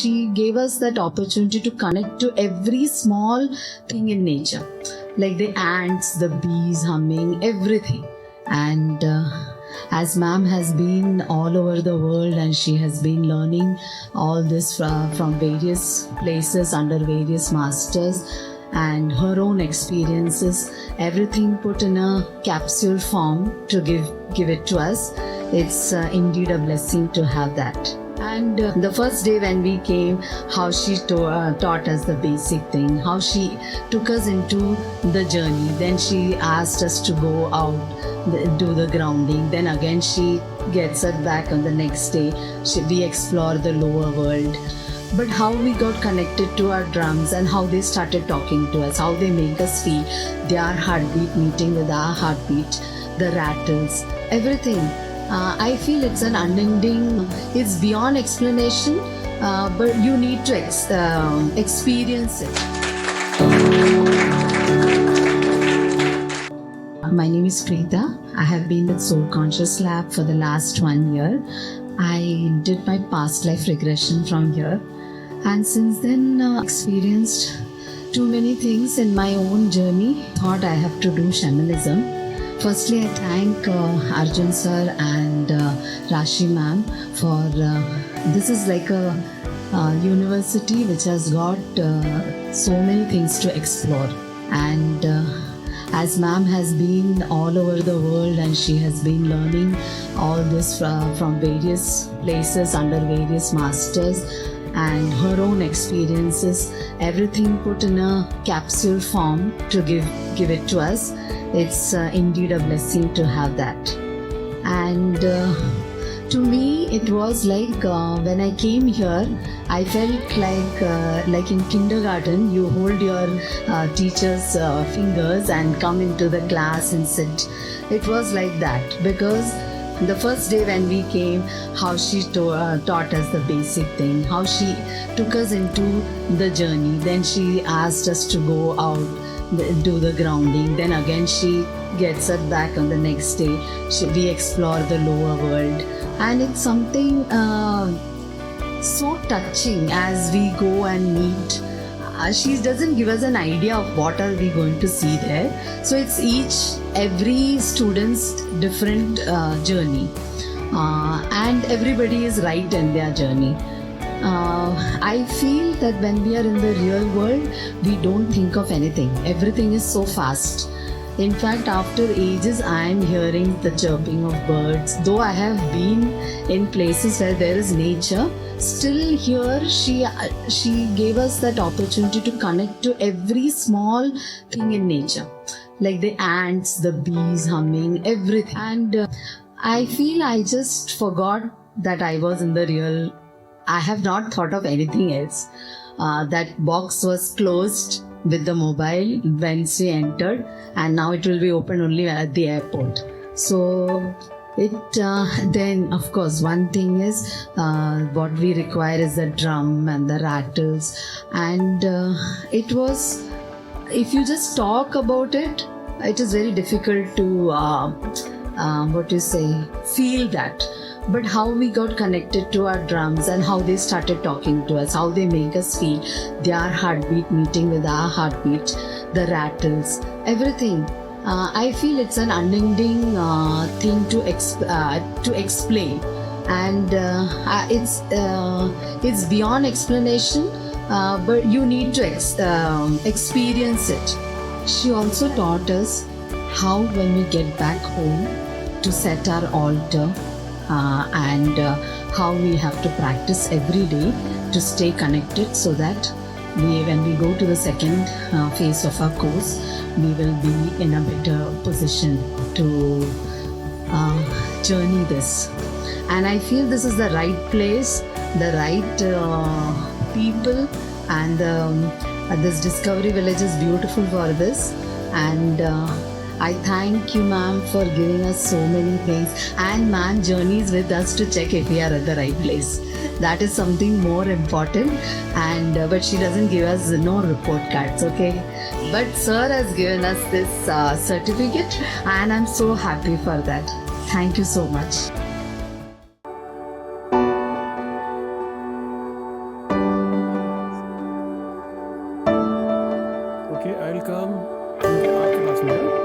she gave us that opportunity to connect to every small thing in nature, like the ants, the bees humming, everything. And as ma'am has been all over the world and she has been learning all this from various places under various masters, and her own experiences, everything put in a capsule form to give it to us. It's indeed a blessing to have that. And the first day when we came, how she taught us the basic thing, how she took us into the journey. Then she asked us to go out, do the grounding. Then again she gets us back on the next day. We explore the lower world. But how we got connected to our drums and how they started talking to us, how they make us feel, their heartbeat meeting with our heartbeat, the rattles, everything. I feel it's an unending, it's beyond explanation, but you need to experience it. My name is Preeta. I have been with Soul Conscious Lab for the last 1 year. I did my past life regression from here. And since then, experienced too many things in my own journey. Thought I have to do shamanism. Firstly, I thank Arjun sir and Rashi ma'am for this is like a university which has got so many things to explore. And as ma'am has been all over the world and she has been learning all this from various places under various masters, and her own experiences, everything put in a capsule form to give it to us. It's indeed a blessing to have that. And to me, it was like when I came here, I felt like in kindergarten, you hold your teacher's fingers and come into the class and sit. It was like that because the first day when we came, how she taught us the basic thing, how she took us into the journey. Then she asked us to go out, do the grounding. Then again she gets us back on the next day. We explore the lower world. And it's something so touching as we go and meet. She doesn't give us an idea of what are we going to see there. So it's every student's different journey, and everybody is right in their journey. I feel that when we are in the real world, we don't think of anything. Everything is so fast. In fact, after ages, I am hearing the chirping of birds. Though I have been in places where there is nature, still here she gave us that opportunity to connect to every small thing in nature, like the ants, the bees humming, everything. And I feel I just forgot that I was in the real. I have not thought of anything else. That box was closed with the mobile when she entered, and now it will be open only at the airport. So then of course one thing is what we require is the drum and the rattles, and it was, if you just talk about it, it is very difficult to feel that. But how we got connected to our drums and how they started talking to us, how they make us feel, their heartbeat meeting with our heartbeat, the rattles, everything. I feel it's an unending thing to explain, and it's beyond explanation, but you need to experience it. She also taught us how, when we get back home, to set our altar. And how we have to practice every day to stay connected, so that when we go to the second phase of our course, we will be in a better position to journey this. And I feel this is the right place, the right people, and this Discovery Village is beautiful for this. And I thank you, ma'am, for giving us so many things, and ma'am journeys with us to check if we are at the right place. That is something more important. And but she doesn't give us no report cards, okay? But sir has given us this certificate, and I'm so happy for that. Thank you so much. Okay I will come आपके पास में